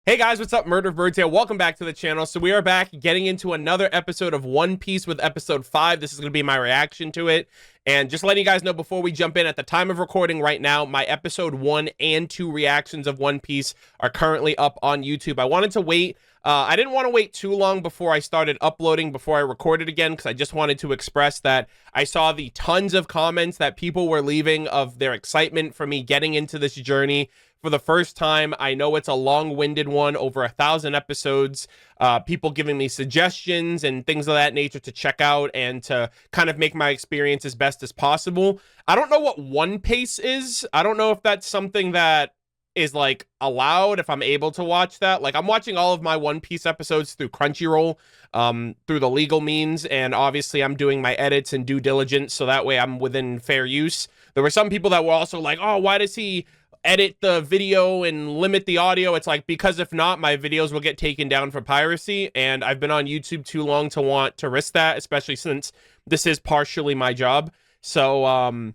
Hey guys, what's up? MurderofBirds here. Welcome back to the channel. So we are back getting into another episode of One Piece with episode 5. This is going to be my reaction to it. And just letting you guys know before we jump in, at the time of recording right now, my episode 1 and 2 reactions of One Piece are currently up on YouTube. I wanted to wait. I didn't want to wait too long before I started uploading, before I recorded again, because I just wanted to express that I saw the tons of comments that people were leaving of their excitement for me getting into this journey for the first time. I know it's a long-winded one, over 1,000 episodes, people giving me suggestions and things of that nature to check out and to kind of make my experience as best as possible. I don't know what One Piece is. I don't know if that's something that is like allowed, if I'm able to watch that. Like, I'm watching all of my One Piece episodes through Crunchyroll, through the legal means, and obviously I'm doing my edits and due diligence, so that way I'm within fair use. There were some people that were also like, oh, why does he edit the video and limit the audio? It's like, because if not, my videos will get taken down for piracy, and I've been on YouTube too long to want to risk that, especially since this is partially my job. So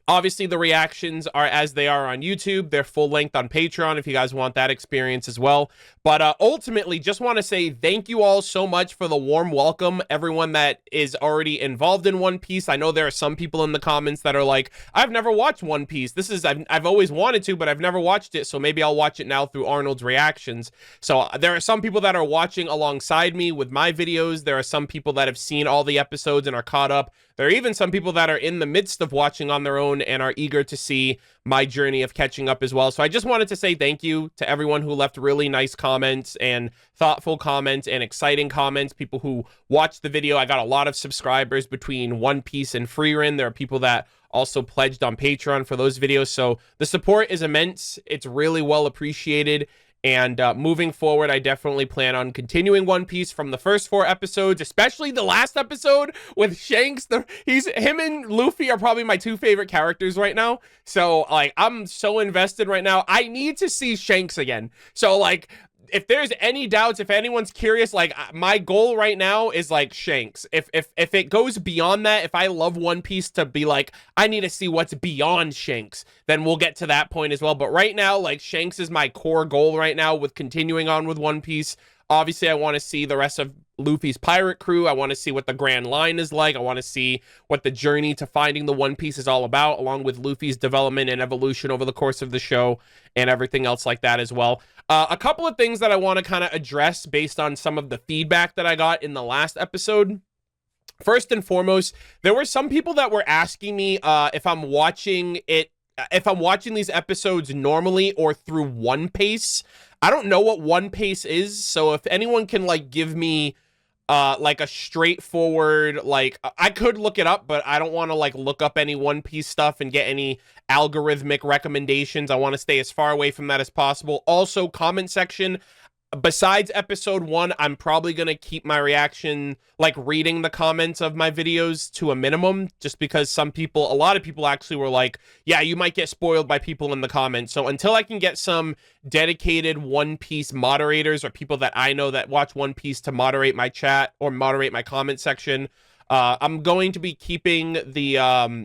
obviously the reactions are as they are on YouTube. They're full length on Patreon if you guys want that experience as well. But ultimately, just want to say thank you all so much for the warm welcome, everyone that is already involved in One Piece. I know there are some people in the comments that are like, I've never watched One Piece. I've always wanted to, but I've never watched it, so maybe I'll watch it now through Arnold's reactions. So there are some people that are watching alongside me with my videos. There are some people that have seen all the episodes and are caught up. There are even some people that are in the midst of watching on their own and are eager to see my journey of catching up as well. So I just wanted to say thank you to everyone who left really nice comments and thoughtful comments and exciting comments, people who watched the video. I got a lot of subscribers between One Piece and Freerun. There are people that also pledged on Patreon for those videos. So the support is immense. It's really well appreciated. And moving forward, I definitely plan on continuing One Piece from the first 4 episodes, especially the last episode with Shanks. Him and Luffy are probably my 2 favorite characters right now. So, like, I'm so invested right now. I need to see Shanks again. So, like, if there's any doubts, if anyone's curious, like, my goal right now is like Shanks. If it goes beyond that, if I love One Piece to be like, I need to see what's beyond Shanks, then we'll get to that point as well. But right now, like, Shanks is my core goal right now with continuing on with One Piece. Obviously, I want to see the rest of Luffy's pirate crew. I want to see what the Grand Line is like. I want to see what the journey to finding the One Piece is all about, along with Luffy's development and evolution over the course of the show and everything else like that as well. A couple of things that I want to kind of address based on some of the feedback that I got in the last episode. First and foremost, there were some people that were asking me if I'm watching these episodes normally or through One Piece. I don't know what One Piece is, so if anyone can, like, give me like a straightforward, like, I could look it up, but I don't want to, like, look up any One Piece stuff and get any algorithmic recommendations. I want to stay as far away from that as possible. Also, comment section. Besides episode 1, I'm probably going to keep my reaction, like, reading the comments of my videos to a minimum, just because a lot of people actually were like, yeah, you might get spoiled by people in the comments. So until I can get some dedicated One Piece moderators or people that I know that watch One Piece to moderate my chat or moderate my comment section, I'm going to be keeping the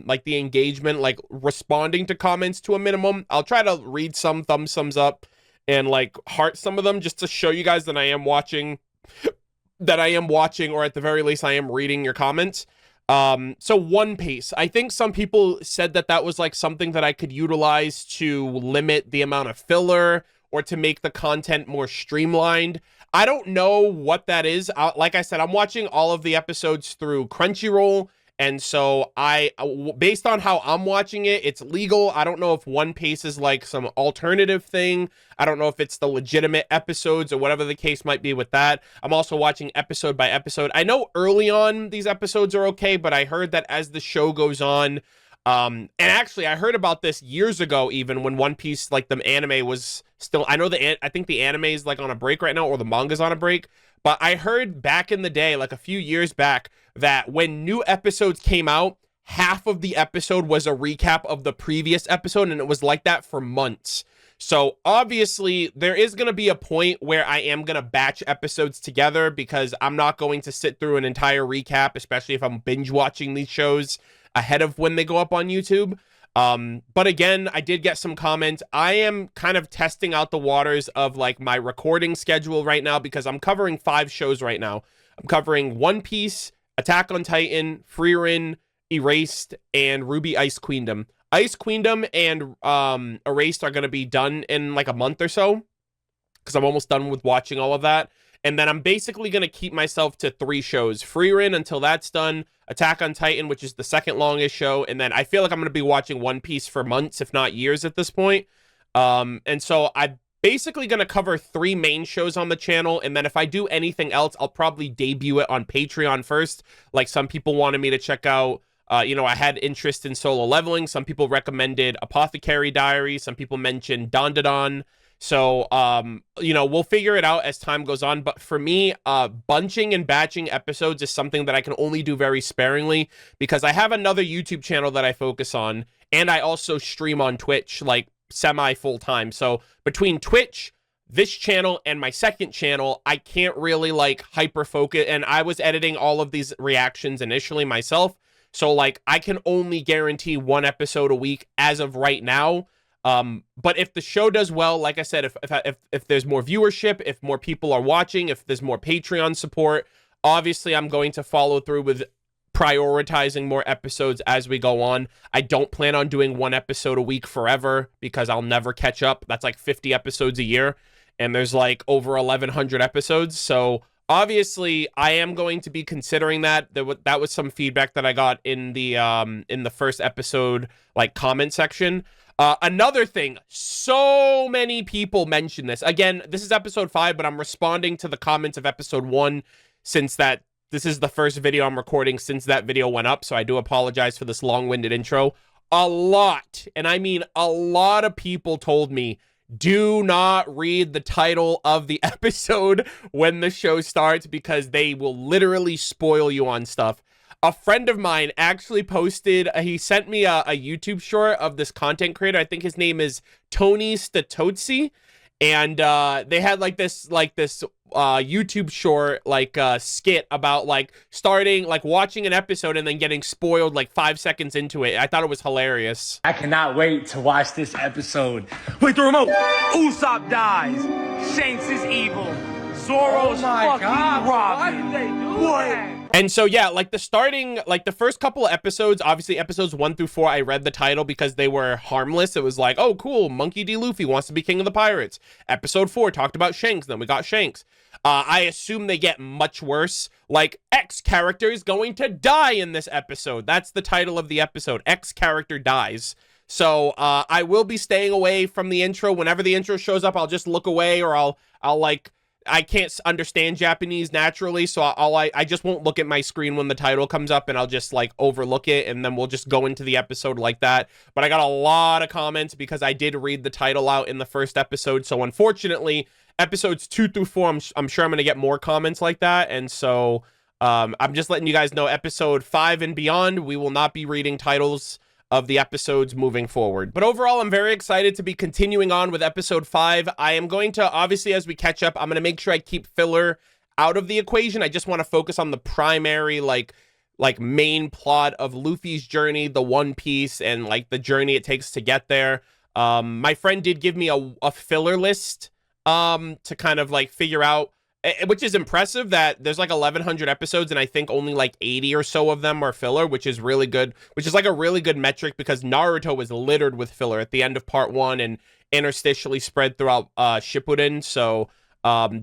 like, the engagement, like, responding to comments to a minimum. I'll try to read some, thumbs up, and, like, heart some of them, just to show you guys that I am watching, or at the very least I am reading your comments. So One Piece, I think some people said that that was, like, something that I could utilize to limit the amount of filler or to make the content more streamlined. I don't know what that is. Like I said, I'm watching all of the episodes through Crunchyroll. And so based on how I'm watching it, it's legal. I don't know if One Piece is like some alternative thing. I don't know if it's the legitimate episodes or whatever the case might be with that. I'm also watching episode by episode. I know early on these episodes are okay, but I heard that as the show goes on, and actually I heard about this years ago, even when One Piece, like, the anime was still, I think the anime is, like, on a break right now, or the manga's on a break. But I heard back in the day, like a few years back, that when new episodes came out, half of the episode was a recap of the previous episode, and it was like that for months. So obviously there is going to be a point where I am going to batch episodes together, because I'm not going to sit through an entire recap, especially if I'm binge watching these shows ahead of when they go up on YouTube. But again, I did get some comments. I am kind of testing out the waters of like my recording schedule right now because I'm covering 5 shows right now. I'm covering One Piece, Attack on Titan, Frieren, Erased, and Ruby Ice Queendom. Ice Queendom and Erased are going to be done in like a month or so because I'm almost done with watching all of that. And then I'm basically going to keep myself to 3 shows. Frieren until that's done, Attack on Titan, which is the second longest show, and then I feel like I'm going to be watching One Piece for months, if not years at this point. And so I'm basically going to cover 3 main shows on the channel, and then if I do anything else, I'll probably debut it on Patreon first. Like some people wanted me to check out, you know, I had interest in Solo Leveling. Some people recommended Apothecary Diary. Some people mentioned Dandadan. So, you know, we'll figure it out as time goes on. But for me, bunching and batching episodes is something that I can only do very sparingly because I have another YouTube channel that I focus on. And I also stream on Twitch, like semi full time. So between Twitch, this channel, and my second channel, I can't really like hyper focus. And I was editing all of these reactions initially myself. So like I can only guarantee 1 episode a week as of right now. But if the show does well, like I said, if there's more viewership, if more people are watching, if there's more Patreon support, obviously I'm going to follow through with prioritizing more episodes as we go on. I don't plan on doing 1 episode a week forever because I'll never catch up. That's like 50 episodes a year, and there's like over 1,100 episodes. So obviously I am going to be considering that. That was some feedback that I got in the first episode, like comment section. Another thing, so many people mention this. Again, this is episode 5, but I'm responding to the comments of episode 1 since this is the first video I'm recording since that video went up, so I do apologize for this long-winded intro. A lot, and I mean a lot of people told me, do not read the title of the episode when the show starts because they will literally spoil you on stuff. A friend of mine actually posted, he sent me a YouTube short of this content creator. I think his name is Tony Statozzi. And they had like this YouTube short, like skit about like starting, like watching an episode and then getting spoiled like 5 seconds into it. I thought it was hilarious. I cannot wait to watch this episode. Wait, the remote. Usopp dies. Shanks is evil. Zoro's fucking Robin. Why did they do that? And so, yeah, like the first couple of episodes, obviously episodes 1 through 4, I read the title because they were harmless. It was like, oh, cool, Monkey D. Luffy wants to be king of the pirates. Episode 4 talked about Shanks, then we got Shanks. I assume they get much worse. Like, X character is going to die in this episode. That's the title of the episode. X character dies. So, I will be staying away from the intro. Whenever the intro shows up, I'll just look away, or I'll like... I can't understand Japanese naturally, so I just won't look at my screen when the title comes up, and I'll just like overlook it, and then we'll just go into the episode like that. But I got a lot of comments because I did read the title out in the first episode, so unfortunately, episodes 2 through 4, I'm sure I'm going to get more comments like that, and so I'm just letting you guys know episode 5 and beyond, we will not be reading titles of the episodes moving forward. But overall, I'm very excited to be continuing on with episode 5. I am going to, obviously, as we catch up, I'm going to make sure I keep filler out of the equation. I just want to focus on the primary, like main plot of Luffy's journey, the One Piece, and like the journey it takes to get there. My friend did give me a filler list to kind of like figure out, which is impressive that there's like 1,100 episodes and I think only like 80 or so of them are filler, which is really good, which is like a really good metric because Naruto was littered with filler at the end of part 1 and interstitially spread throughout Shippuden. So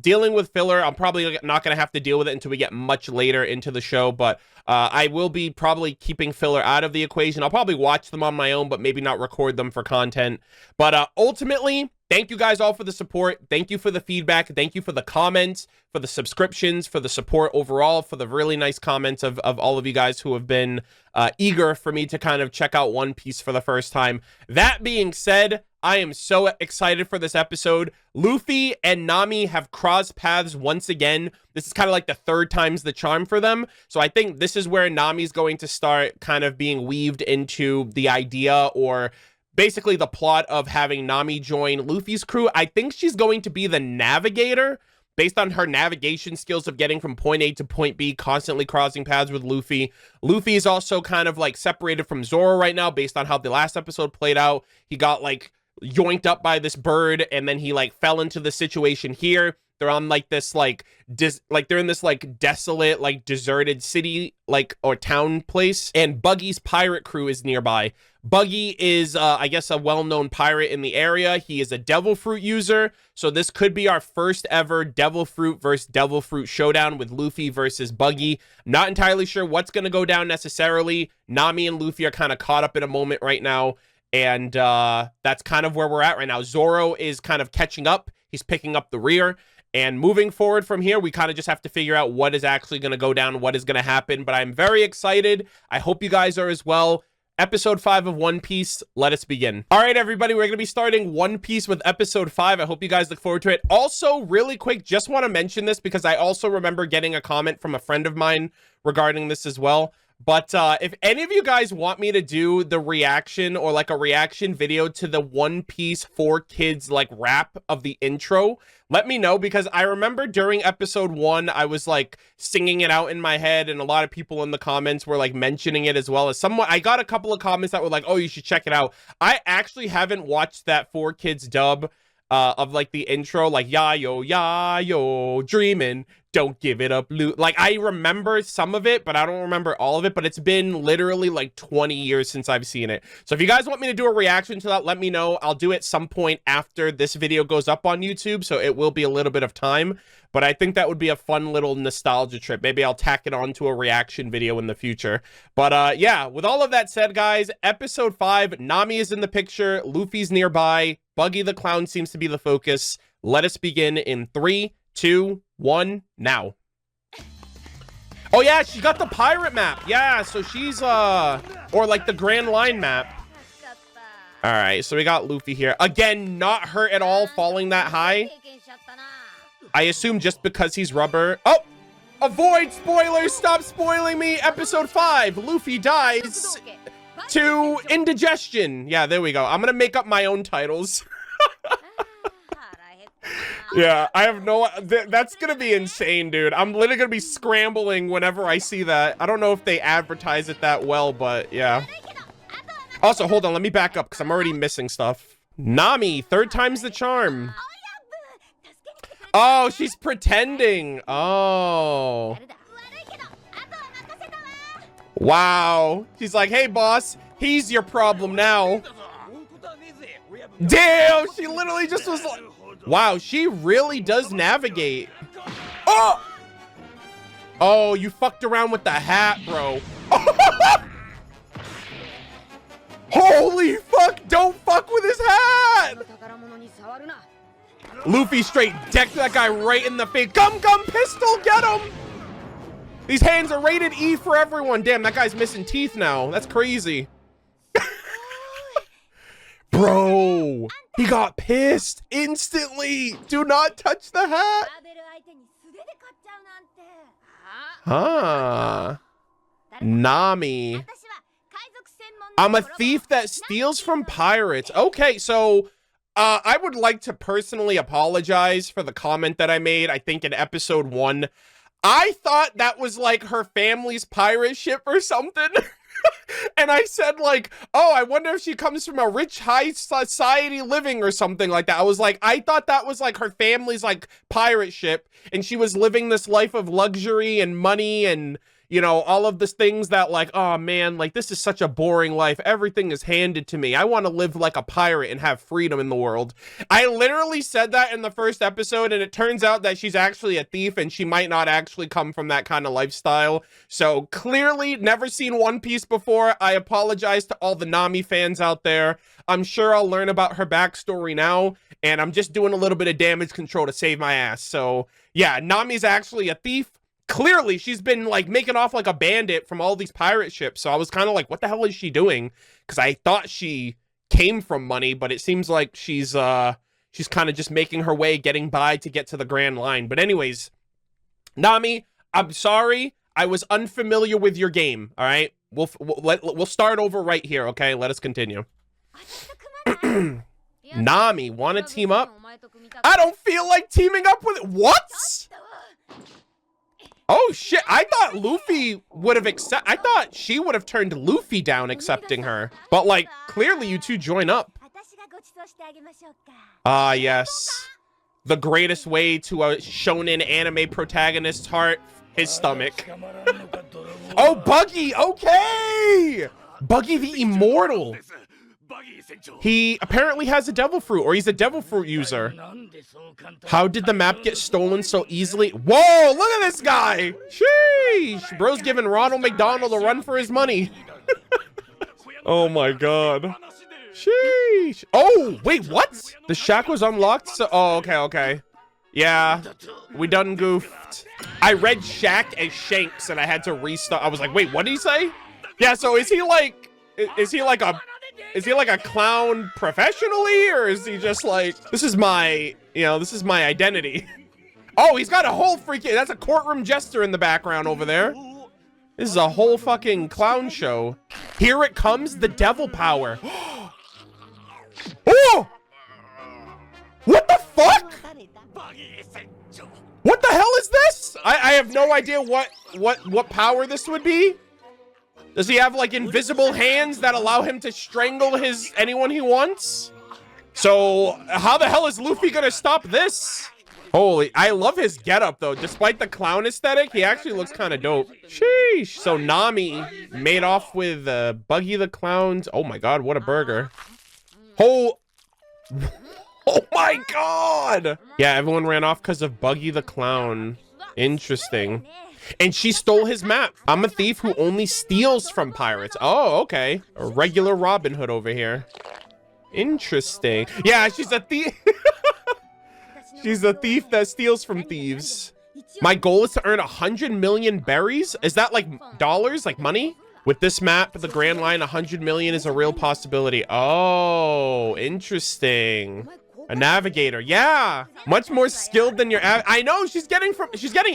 dealing with filler, I'm probably not going to have to deal with it until we get much later into the show, but I will be probably keeping filler out of the equation. I'll probably watch them on my own, but maybe not record them for content. But ultimately, thank you guys all for the support. Thank you for the feedback. Thank you for the comments, for the subscriptions, for the support overall, for the really nice comments of all of you guys who have been eager for me to kind of check out One Piece for the first time. That being said, I am so excited for this episode. Luffy and Nami have crossed paths once again. This is kind of like the 3rd time's the charm for them. So I think this is where Nami's going to start kind of being weaved into the idea or basically the plot of having Nami join Luffy's crew. I think she's going to be the navigator, based on her navigation skills of getting from point A to point B, constantly crossing paths with Luffy. Luffy is also kind of like separated from Zoro right now based on how the last episode played out. He got like yoinked up by this bird and then he like fell into the situation here. They're on like this like they're in this like desolate like deserted city like or town place, and Buggy's pirate crew is nearby. Buggy is I guess a well-known pirate in the area. He is a devil fruit user, so this could be our first ever devil fruit versus devil fruit showdown with Luffy versus Buggy. Not entirely sure what's going to go down necessarily. Nami and Luffy are kind of caught up in a moment right now, and that's kind of where we're at right now. Zoro is kind of catching up. He's picking up the rear. And moving forward from here, we kind of just have to figure out what is actually going to go down, what is going to happen. But I'm very excited. I hope you guys are as well. Episode 5 of One Piece, let us begin. All right, everybody, we're going to be starting One Piece with episode 5. I hope you guys look forward to it. Also, really quick, just want to mention this because I also remember getting a comment from a friend of mine regarding this as well. But if any of you guys want me to do the reaction or like a reaction video to the One Piece 4Kids like rap of the intro, let me know, because I remember during episode 1, I was like singing it out in my head, and a lot of people in the comments were like mentioning it as well as someone. I got a couple of comments that were like, oh, you should check it out. I actually haven't watched that 4Kids dub of like the intro, like ya yo dreaming, don't give it up, loot. Like I remember some of it, but I don't remember all of it. But it's been literally like 20 years since I've seen it. So if you guys want me to do a reaction to that, let me know. I'll do it some point after this video goes up on YouTube, so it will be a little bit of time. But I think that would be a fun little nostalgia trip. Maybe I'll tack it on to a reaction video in the future. But yeah, with all of that said, guys, episode 5, Nami is in the picture, Luffy's nearby, Buggy the Clown seems to be the focus. Let us begin in 3, 2, 1, now. Oh yeah, she got the pirate map. Yeah, so she's or like the Grand Line map. All right, so we got Luffy here. Again, not hurt at all falling that high. I assume just because he's rubber. Oh, avoid spoilers. Stop spoiling me. Episode 5, Luffy dies to indigestion. Yeah, there we go. I'm gonna make up my own titles. Yeah, I have no... That's gonna be insane, dude. I'm literally gonna be scrambling whenever I see that. I don't know if they advertise it that well, but yeah. Also, hold on, let me back up because I'm already missing stuff. Nami, 3rd time's the charm. Oh, she's pretending. Oh. Wow. She's like, hey, boss, he's your problem now. Damn, she literally just was like... Wow, she really does navigate. Oh! Oh, you fucked around with the hat, bro. Holy fuck, don't fuck with his hat! Luffy straight decked that guy right in the face. Gum pistol, get him! These hands are rated E for everyone. Damn, that guy's missing teeth now. That's crazy. Bro, he got pissed instantly. Do not touch the hat. Huh. Nami. I'm a thief that steals from pirates. Okay, so I would like to personally apologize for the comment that I made, I think in episode 1. I thought that was like her family's pirate ship or something. And I said like, oh, I wonder if she comes from a rich high society living or something like that. I was like, I thought that was like her family's like pirate ship, and she was living this life of luxury and money and, you know, all of the things that like, oh man, like this is such a boring life. Everything is handed to me. I want to live like a pirate and have freedom in the world. I literally said that in the first episode, and it turns out that she's actually a thief and she might not actually come from that kind of lifestyle. So clearly never seen One Piece before. I apologize to all the Nami fans out there. I'm sure I'll learn about her backstory now, and I'm just doing a little bit of damage control to save my ass. So yeah, Nami's actually a thief. Clearly, she's been, like, making off like a bandit from all these pirate ships. So I was kind of like, what the hell is she doing? Because I thought she came from money, but it seems like she's kind of just making her way, getting by to get to the Grand Line. But anyways, Nami, I'm sorry. I was unfamiliar with your game, all right? We'll start over right here, okay? Let us continue. Nami, want to team up? I don't feel like teaming up with what? Oh shit, I thought Luffy would have I thought she would have turned Luffy down accepting her. But like, clearly you two join up. Ah, yes. The greatest way to a shonen anime protagonist's heart, his stomach. Oh, Buggy, okay! Buggy the Immortal. He apparently has a devil fruit, or he's a devil fruit user. How did the map get stolen so easily? Whoa, look at this guy! Sheesh! Bro's giving Ronald McDonald a run for his money. Oh my god. Sheesh. Oh, wait, what? The shack was unlocked? So, oh, okay. Yeah, we done goofed. I read shack as Shanks and I had to restart. I was like, wait, what did he say? Yeah, so is he like a clown professionally, or is he just like, this is my identity? Oh, he's got a whole freaking, that's a courtroom jester in the background over there. This is a whole fucking clown show. Here it comes, the devil power. Oh! What the fuck? What the hell is this? I have no idea what power this would be. Does he have like invisible hands that allow him to strangle anyone he wants? So how the hell is Luffy gonna stop this? Holy, I love his getup though. Despite the clown aesthetic, he actually looks kind of dope. Sheesh. So Nami made off with Buggy the Clown's. Oh my god, what a burger. Oh my god. Yeah, everyone ran off because of Buggy the Clown. Interesting. And she stole his map. I'm a thief who only steals from pirates. Oh, okay. A regular Robin Hood over here. Interesting. Yeah, she's a thief. She's a thief that steals from thieves. My goal is to earn 100 million berries. Is that like dollars, like money? With this map, the Grand Line, 100 million is a real possibility. Oh, interesting. A navigator. Yeah. Much more skilled than your I know, she's getting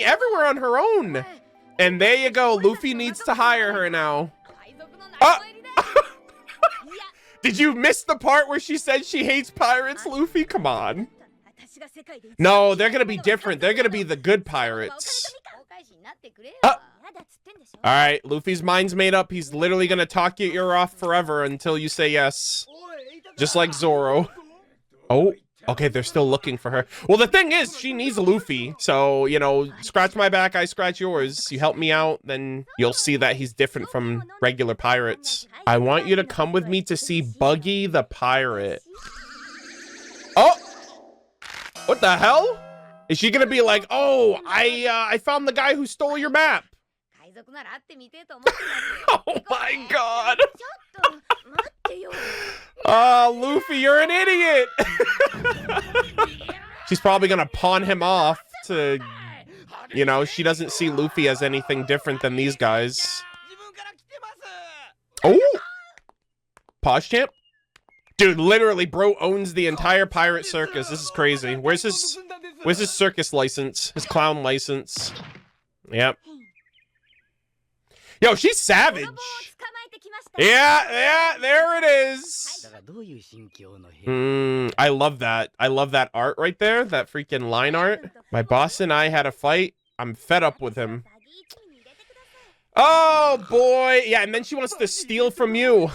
everywhere on her own. And there you go. Luffy needs to hire her now. Did you miss the part where she said she hates pirates, Luffy? Come on. No, they're gonna be different. They're gonna be the good pirates. All right, Luffy's mind's made up. He's literally gonna talk your ear off forever until you say yes. Just like Zoro. Oh, okay, they're still looking for her. Well, the thing is, she needs Luffy. So, you know, scratch my back, I scratch yours. You help me out, then you'll see that he's different from regular pirates. I want you to come with me to see Buggy the Pirate. Oh! What the hell? Is she gonna be like, oh, I found the guy who stole your map? Oh my god. Oh, Luffy, you're an idiot. She's probably gonna pawn him off to, you know, she doesn't see Luffy as anything different than these guys. Oh, Posh Champ. Dude, literally, bro owns the entire pirate circus. This is crazy. Where's his circus license? His clown license? Yep. Yo, she's savage. Yeah, there it is. I love that. I love that art right there. That freaking line art. My boss and I had a fight. I'm fed up with him. Oh, boy. Yeah, and then she wants to steal from you.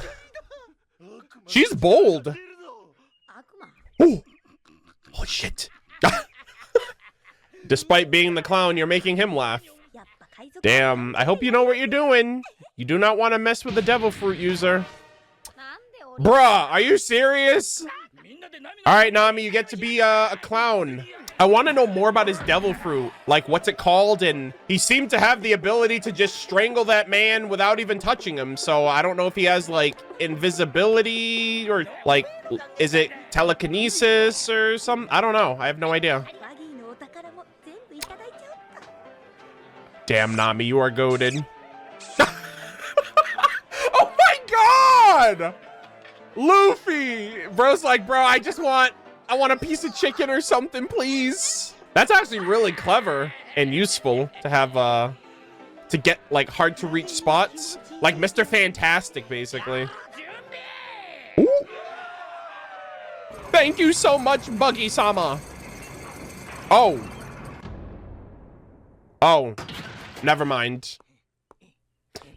She's bold. Oh, oh shit. Despite being the clown, you're making him laugh. Damn, I hope you know what you're doing. You do not want to mess with the devil fruit user. Bruh, are you serious? All right, Nami, you get to be a clown. I want to know more about his devil fruit. Like, what's it called? And he seemed to have the ability to just strangle that man without even touching him. So I don't know if he has, like, invisibility or, like, is it telekinesis or something? I don't know. I have no idea. Damn, Nami, you are goated. Oh my god! Luffy! Bro's like, bro, I want a piece of chicken or something, please. That's actually really clever and useful to have, to get, like, hard to reach spots. Like Mr. Fantastic, basically. Ooh. Thank you so much, Buggy-sama. Oh. Oh. Never mind.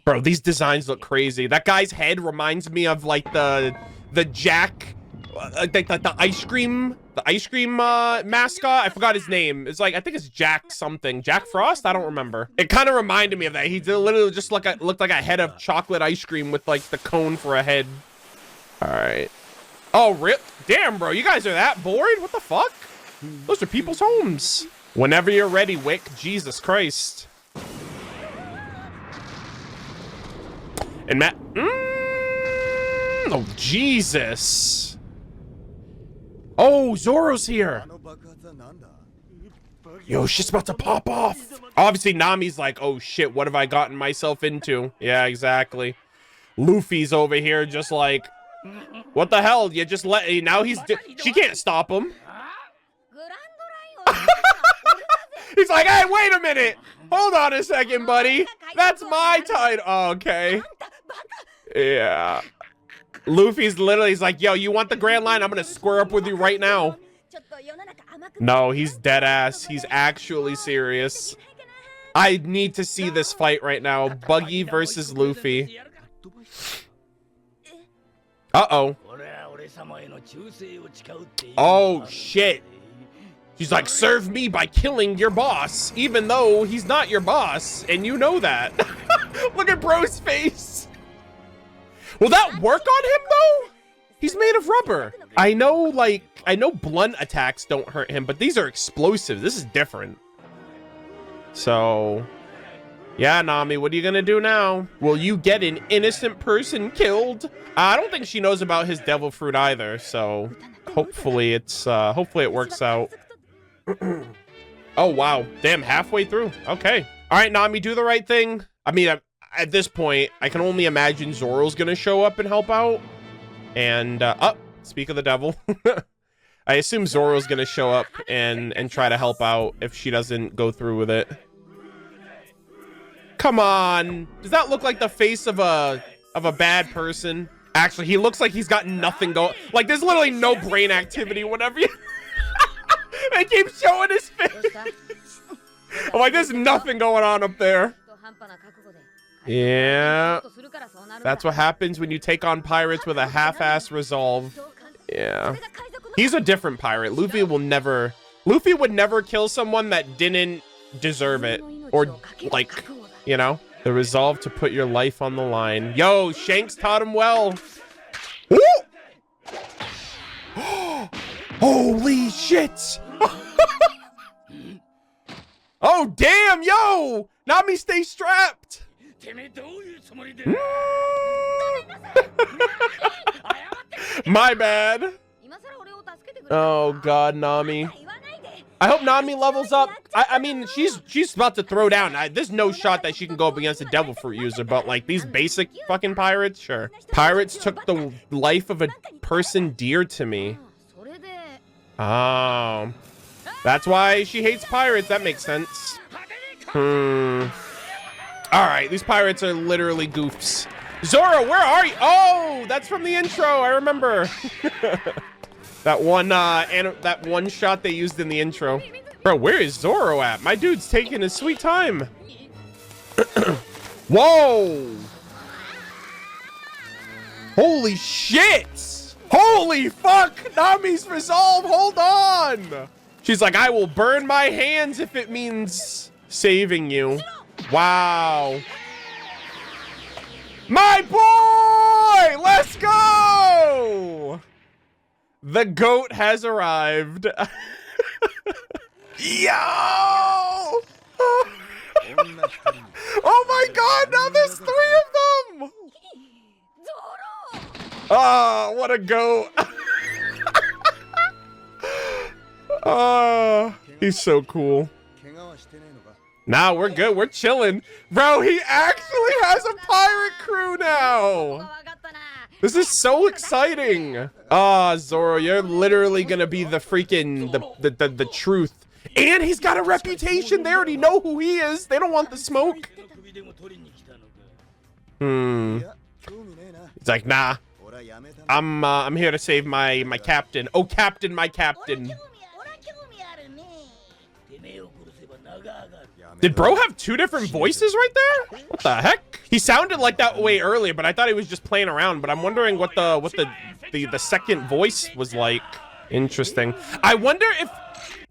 Bro, these designs look crazy. That guy's head reminds me of like the Jack, the ice cream mascot. I forgot his name. It's like, I think it's Jack something. Jack Frost? I don't remember. It kind of reminded me of that. He literally just looked like a head of chocolate ice cream with like the cone for a head. All right. Oh, rip. Damn, bro. You guys are that bored? What the fuck? Those are people's homes. Whenever you're ready, Wick. Jesus Christ. And Matt. Oh, Jesus. Oh, Zoro's here. Yo, shit's about to pop off. Obviously, Nami's like, oh, shit, what have I gotten myself into? Yeah, exactly. Luffy's over here just like, what the hell? You just let... Now he's... She can't stop him. He's like, hey, wait a minute. Hold on a second, buddy. That's my title. Oh, okay. Yeah. Luffy's literally, he's like, yo, you want the Grand Line? I'm gonna square up with you right now. No, he's dead ass. He's actually serious. I need to see this fight right now. Buggy versus Luffy. Uh-oh. Oh, shit. She's like, serve me by killing your boss, even though he's not your boss, and you know that. Look at bro's face. Will that work on him, though? He's made of rubber. I know blunt attacks don't hurt him, but these are explosive. This is different. So, yeah, Nami, what are you gonna do now? Will you get an innocent person killed? I don't think she knows about his devil fruit either, so hopefully hopefully it works out. Oh, wow. Damn, halfway through. Okay. All right, Nami, do the right thing. I mean, at this point, I can only imagine Zoro's gonna show up and help out. And, speak of the devil. I assume Zoro's gonna show up and try to help out if she doesn't go through with it. Come on. Does that look like the face of a bad person? Actually, he looks like he's got nothing going. Like, there's literally no brain activity, whatever you... They keep showing his face. I'm like, there's nothing going on up there. Yeah. That's what happens when you take on pirates with a half-ass resolve. Yeah. He's a different pirate. Luffy would never kill someone that didn't deserve it. Or, like, you know? The resolve to put your life on the line. Yo, Shanks taught him well. Holy shit! Oh, damn, yo! Nami, stay strapped! My bad. Oh, God, Nami. I hope Nami levels up. I mean, she's about to throw down. There's no shot that she can go up against a devil fruit user, but like these basic fucking pirates, sure. Pirates took the life of a person dear to me. Oh, that's why she hates pirates. That makes sense. All right, these pirates are literally goofs. Zoro, where are you? Oh, that's from the intro. I remember. That one shot they used in the intro. Bro, where is Zoro at? My dude's taking his sweet time. Whoa. Holy shit. Holy fuck. Nami's resolve. Hold on. She's like, I will burn my hands if it means saving you. Wow. My boy. Let's go. The goat has arrived. Yo! Oh my god, now there's 3 of them! Oh, what a goat. Oh, he's so cool. Nah, we're good. We're chilling. Bro, he actually has a pirate crew now. This is so exciting. Ah, Zoro, you're literally gonna be the freaking the truth. And he's got a reputation. They already know who he is. They don't want the smoke. It's like, nah. I'm here to save my captain. Oh, captain, my captain. Did bro have two different voices right there? What the heck? He sounded like that way earlier, but I thought he was just playing around. But I'm wondering what the second voice was like. Interesting. I wonder if,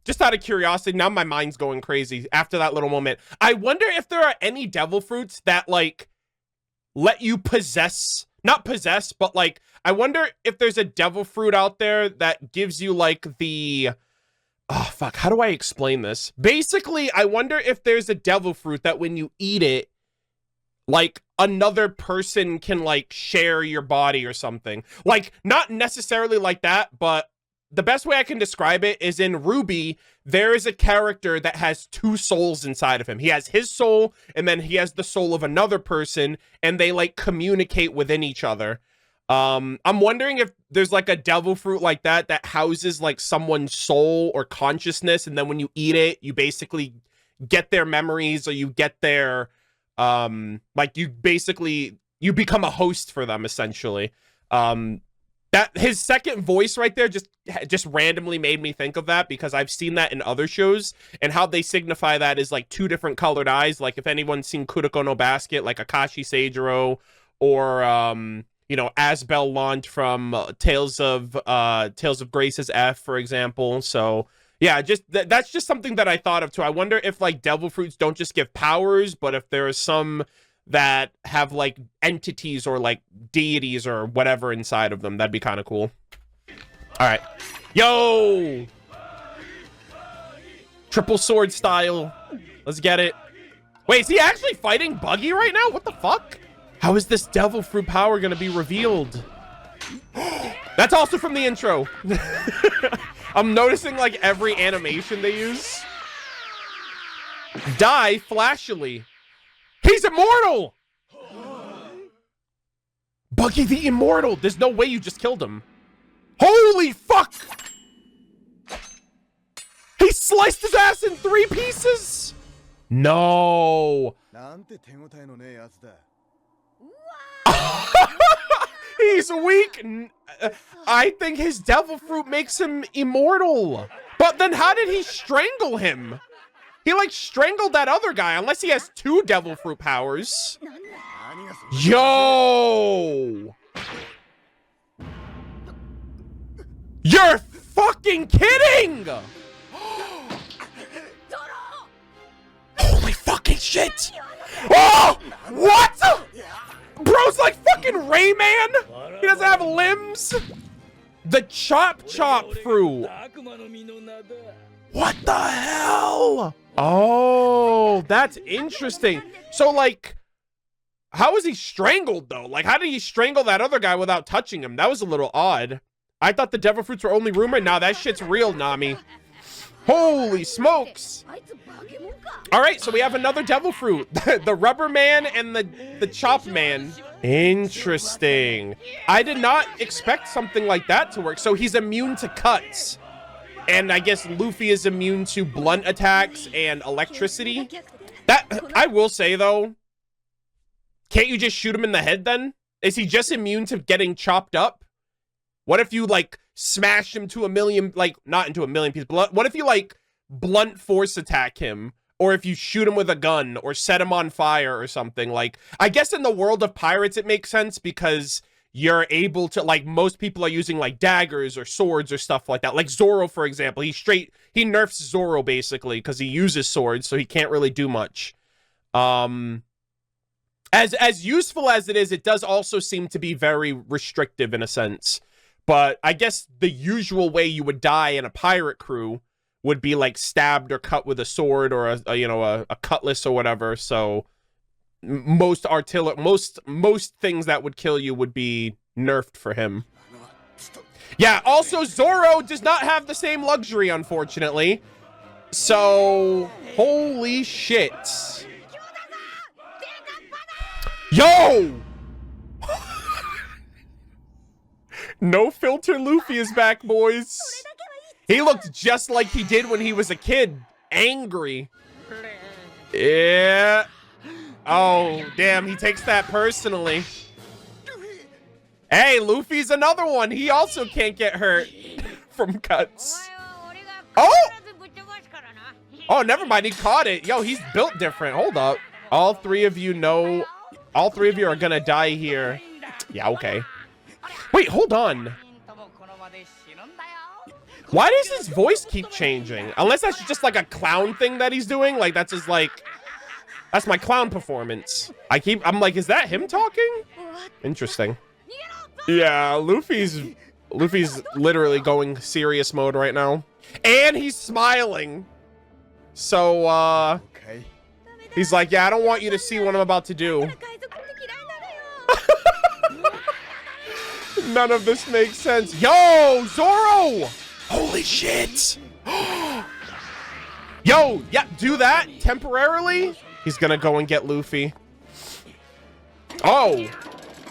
just out of curiosity, now my mind's going crazy after that little moment. I wonder if there are any devil fruits that like let you possess, not possess, but like, I wonder if there's a devil fruit out there that gives you like the, oh fuck, how do I explain this? Basically, I wonder if there's a devil fruit that when you eat it, like another person can like share your body or something. Like, not necessarily like that, but the best way I can describe it is in Ruby, there is a character that has two souls inside of him. He has his soul, and then he has the soul of another person, and they like communicate within each other. I'm wondering if there's like a devil fruit like that that houses like someone's soul or consciousness, and then when you eat it, you basically get their memories, or you get their, like you become a host for them, essentially. That his second voice right there just randomly made me think of that, because I've seen that in other shows, and how they signify that is like two different colored eyes. Like if anyone's seen Kuroko no Basket, like Akashi Seijiro, or you know, Asbel Lant from Tales of Grace's F, for example. So yeah, just that's just something that I thought of too. I wonder if like devil fruits don't just give powers, but if there are some that have like entities or like deities or whatever inside of them. That'd be kind of cool. All right, yo, triple sword style, let's get it. Wait, is he actually fighting Buggy right now? What the fuck? How is this devil fruit power gonna be revealed? That's also from the intro. I'm noticing like every animation they use. Die flashily. He's immortal! Buggy the Immortal. There's no way you just killed him. Holy fuck! He sliced his ass in 3 pieces! No. He's weak. I think his devil fruit makes him immortal. But then how did he strangle him? He like strangled that other guy, unless he has 2 devil fruit powers. Yo! You're fucking kidding! Holy fucking shit! Oh! What? Bro's like fucking Rayman! He doesn't have limbs? The chop fruit. What the hell? Oh, that's interesting. So like, how was he strangled though? Like, how did he strangle that other guy without touching him? That was a little odd. I thought the devil fruits were only rumored. Nah, that shit's real, Nami. Holy smokes. All right, so we have another devil fruit. The rubber man and the chop man. Interesting. I did not expect something like that to work. So he's immune to cuts. And I guess Luffy is immune to blunt attacks and electricity. That, I will say though, can't you just shoot him in the head then? Is he just immune to getting chopped up? What if you like smash him to a million, like not into a million pieces, but what if you like blunt force attack him? Or if you shoot him with a gun or set him on fire or something? Like, I guess in the world of pirates, it makes sense because you're able to, like, most people are using like daggers or swords or stuff like that. Like Zoro, for example, he nerfs Zoro basically because he uses swords, so he can't really do much. As useful as it is, it does also seem to be very restrictive in a sense. But I guess the usual way you would die in a pirate crew would be like stabbed or cut with a sword or a cutlass or whatever. So most things that would kill you would be nerfed for him. Yeah, also Zoro does not have the same luxury, unfortunately. So holy shit. Yo! No filter Luffy is back, boys. He looked just like he did when he was a kid. Angry. Yeah. Oh, damn, he takes that personally. Hey, Luffy's another one. He also can't get hurt from cuts. Oh! Oh, never mind. He caught it. Yo, he's built different. Hold up. All three of you know. All three of you are gonna die here. Yeah, okay. Wait, hold on. Why does his voice keep changing? Unless that's just like a clown thing that he's doing. Like, that's his, like... That's my clown performance. I'm like, is that him talking? Interesting. Yeah, Luffy's literally going serious mode right now. And he's smiling. So, he's like, yeah, I don't want you to see what I'm about to do. None of this makes sense. Yo, Zoro! Holy shit! Yo, yeah, do that temporarily. He's gonna go and get Luffy. Oh.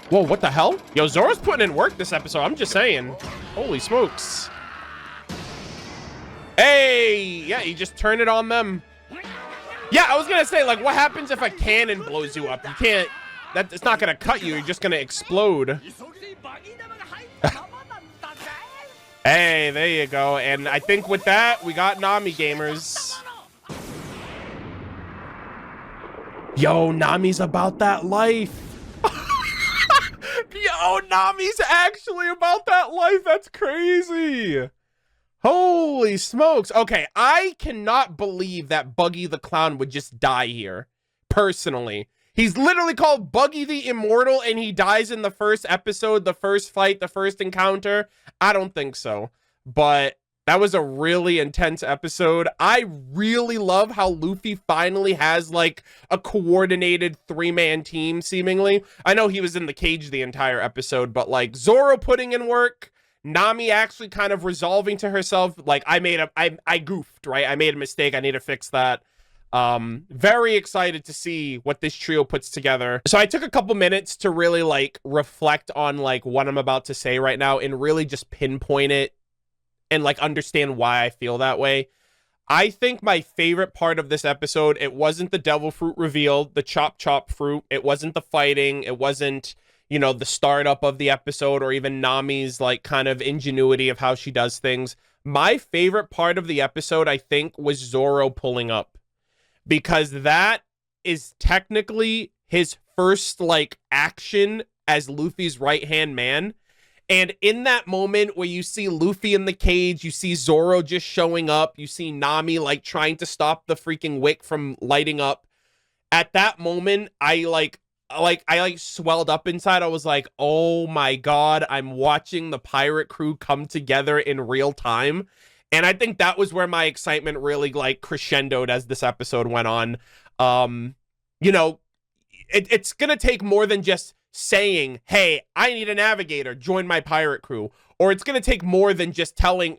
Whoa, what the hell? Yo, Zoro's putting in work this episode. I'm just saying. Holy smokes. Hey, yeah, he just turned it on them. Yeah, I was gonna say, like, what happens if a cannon blows you up? You can't, it's not gonna cut you. You're just gonna explode. Hey, there you go. And I think with that, we got Nami gamers. Yo, Nami's about that life. Yo, Nami's actually about that life. That's crazy. Holy smokes. Okay, I cannot believe that Buggy the Clown would just die here. Personally. He's literally called Buggy the Immortal and he dies in the first episode, the first fight, the first encounter. I don't think so. But that was a really intense episode. I really love how Luffy finally has like a coordinated three-man team, seemingly. I know he was in the cage the entire episode, but like Zoro putting in work, Nami actually kind of resolving to herself, like I goofed, right? I made a mistake. I need to fix that. Very excited to see what this trio puts together. So I took a couple minutes to really like reflect on like what I'm about to say right now and really just pinpoint it and like understand why I feel that way. I think my favorite part of this episode, it wasn't the devil fruit reveal, the chop fruit. It wasn't the fighting. It wasn't, you know, the startup of the episode or even Nami's like kind of ingenuity of how she does things. My favorite part of the episode, I think, was Zoro pulling up. Because that is technically his first, like, action as Luffy's right-hand man. And in that moment where you see Luffy in the cage, you see Zoro just showing up, you see Nami, like, trying to stop the freaking wick from lighting up. At that moment, I swelled up inside. I was like, oh my God, I'm watching the pirate crew come together in real time. And I think that was where my excitement really like crescendoed as this episode went on. You know, it's going to take more than just saying, hey, I need a navigator, join my pirate crew. Or it's going to take more than just telling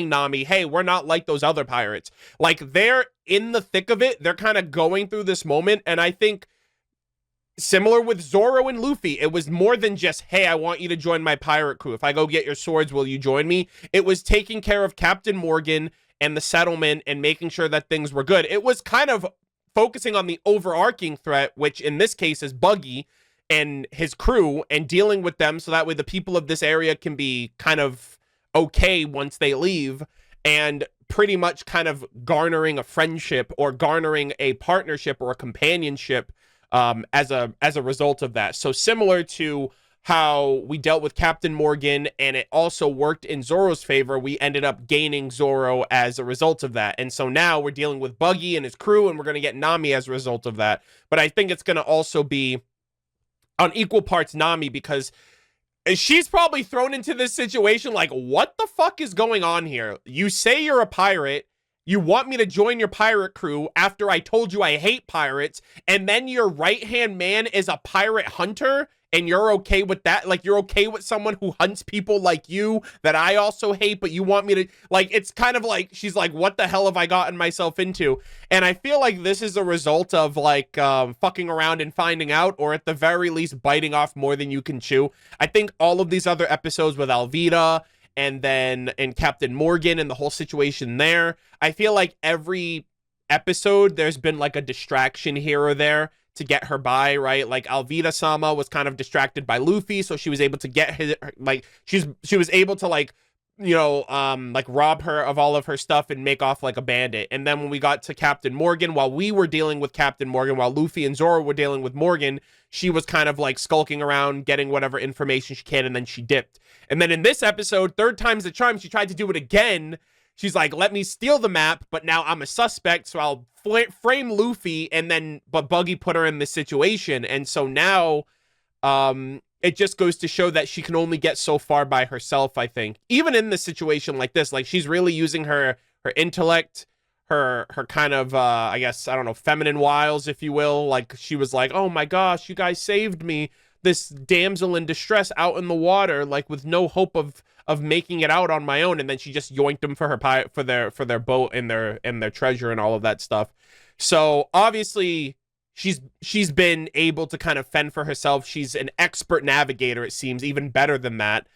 Nami, hey, we're not like those other pirates. Like, they're in the thick of it. They're kind of going through this moment. And I think similar with Zoro and Luffy, it was more than just, hey, I want you to join my pirate crew. If I go get your swords, will you join me? It was taking care of Captain Morgan and the settlement and making sure that things were good. It was kind of focusing on the overarching threat, which in this case is Buggy and his crew, and dealing with them so that way the people of this area can be kind of okay once they leave, and pretty much kind of garnering a friendship or garnering a partnership or a companionship as a result of that. So similar to how we dealt with Captain Morgan and it also worked in Zoro's favor, we ended up gaining Zoro as a result of that. And so now we're dealing with Buggy and his crew and we're going to get Nami as a result of that. But I think it's going to also be on equal parts Nami, because she's probably thrown into this situation like, what the fuck is going on here? You say you're a pirate. You want me to join your pirate crew after I told you I hate pirates, and then your right-hand man is a pirate hunter, and you're okay with that? Like, you're okay with someone who hunts people like you that I also hate, but you want me to... Like, it's kind of like, she's like, what the hell have I gotten myself into? And I feel like this is a result of, like, fucking around and finding out, or at the very least, biting off more than you can chew. I think all of these other episodes with Alvida and then and Captain Morgan and the whole situation there, I feel like every episode there's been like a distraction here or there to get her by, right? Like Alvida-sama was kind of distracted by Luffy, so she was able to get his, like, she was able to, like, you know, like rob her of all of her stuff and make off like a bandit. And then when we got to Captain Morgan, while we were dealing with Captain Morgan, while Luffy and Zoro were dealing with Morgan, she was kind of like skulking around, getting whatever information she can, and then she dipped. And then in this episode, third time's the charm, she tried to do it again. She's like, let me steal the map, but now I'm a suspect, so I'll frame Luffy, and then, but Buggy put her in this situation. And so now, it just goes to show that she can only get so far by herself, I think. Even in this situation like this, like, she's really using her intellect, her kind of, I guess, I don't know, feminine wiles, if you will. Like, she was like, oh my gosh, you guys saved me, this damsel in distress out in the water, like, with no hope of making it out on my own. And then she just yoinked them for her for their boat and their treasure and all of that stuff. So obviously she's been able to kind of fend for herself. She's an expert navigator, it seems, even better than that.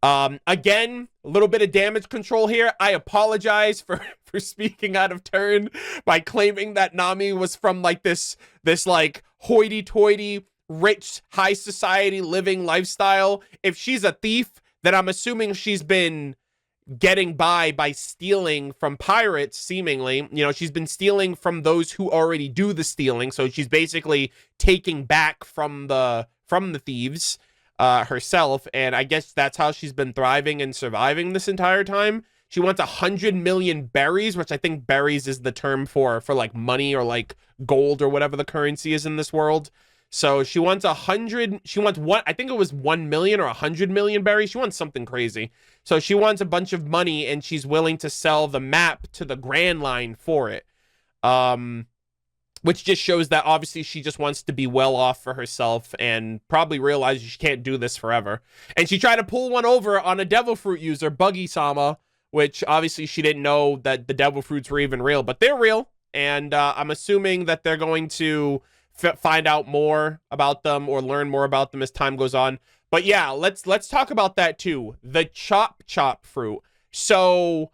Again, a little bit of damage control here. I apologize for speaking out of turn by claiming that Nami was from like this like hoity-toity, rich, high society living lifestyle. If she's a thief, then I'm assuming she's been getting by stealing from pirates, seemingly. You know, she's been stealing from those who already do the stealing, so she's basically taking back from the thieves herself, and I guess that's how she's been thriving and surviving this entire time. She wants 100 million berries, which I think berries is the term for like money or like gold or whatever the currency is in this world. So she wants 100, she wants one, I think it was 1 million or 100 million berries. She wants something crazy. So she wants a bunch of money, and she's willing to sell the map to the Grand Line for it. Which just shows that obviously she just wants to be well off for herself and probably realizes she can't do this forever. And she tried to pull one over on a devil fruit user, Buggy-sama, which obviously she didn't know that the devil fruits were even real, but they're real. And I'm assuming that they're going to find out more about them or learn more about them as time goes on. But yeah, let's talk about that too. The chop fruit. So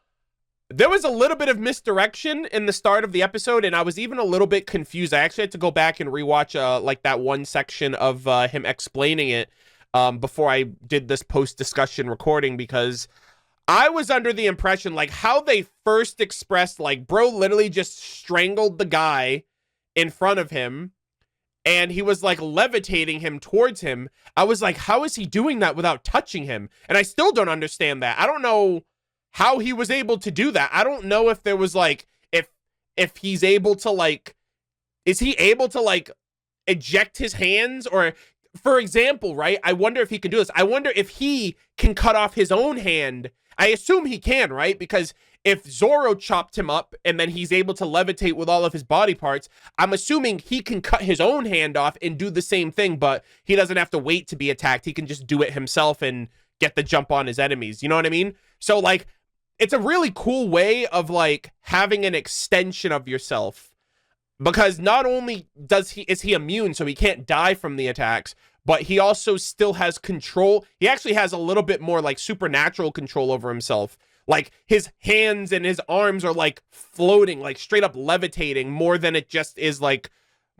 there was a little bit of misdirection in the start of the episode, and I was even a little bit confused. I actually had to go back and rewatch like that one section of him explaining it before I did this post-discussion recording, because I was under the impression, like, how they first expressed, like, bro literally just strangled the guy in front of him, and he was like levitating him towards him. I was like, how is he doing that without touching him? And I still don't understand that. I don't know how he was able to do that. I don't know if there was like, if he's able to like, is he able to like eject his hands? Or for example, right, I wonder if he can do this. I wonder if he can cut off his own hand. I assume he can, right? Because if Zoro chopped him up and then he's able to levitate with all of his body parts, I'm assuming he can cut his own hand off and do the same thing, but he doesn't have to wait to be attacked. He can just do it himself and get the jump on his enemies. You know what I mean? So like, it's a really cool way of like having an extension of yourself, because not only is he immune, so he can't die from the attacks, but he also still has control. He actually has a little bit more like supernatural control over himself. Like his hands and his arms are like floating, like straight up levitating, more than it just is like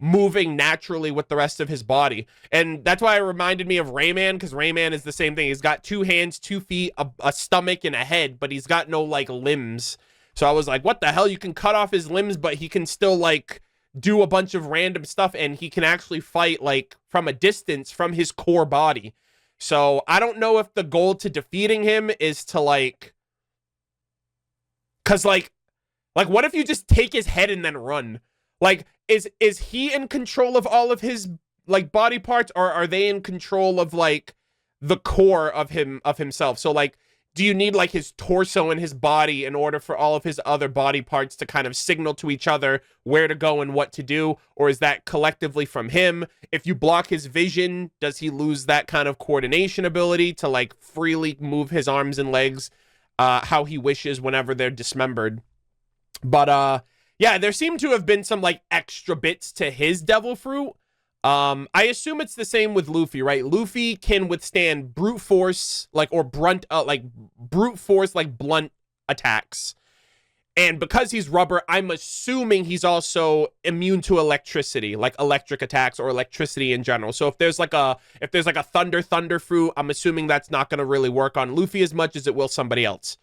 moving naturally with the rest of his body. And that's why it reminded me of Rayman, because Rayman is the same thing. He's got 2 hands, 2 feet, a stomach, and a head, but he's got no like limbs. So I was like, what the hell? You can cut off his limbs, but he can still like do a bunch of random stuff, and he can actually fight like from a distance from his core body. So I don't know if the goal to defeating him is to like, because like what if you just take his head and then run? Like, is he in control of all of his like body parts, or are they in control of like the core of himself? So like, do you need like his torso and his body in order for all of his other body parts to kind of signal to each other where to go and what to do? Or is that collectively from him? If you block his vision, does he lose that kind of coordination ability to like freely move his arms and legs how he wishes whenever they're dismembered? But yeah, there seem to have been some like extra bits to his devil fruit. I assume it's the same with Luffy, right? Luffy can withstand brute force, like, or brunt, like brute force, like blunt attacks. And because he's rubber, I'm assuming he's also immune to electricity, like electric attacks or electricity in general. So if there's like a thunder fruit, I'm assuming that's not going to really work on Luffy as much as it will somebody else.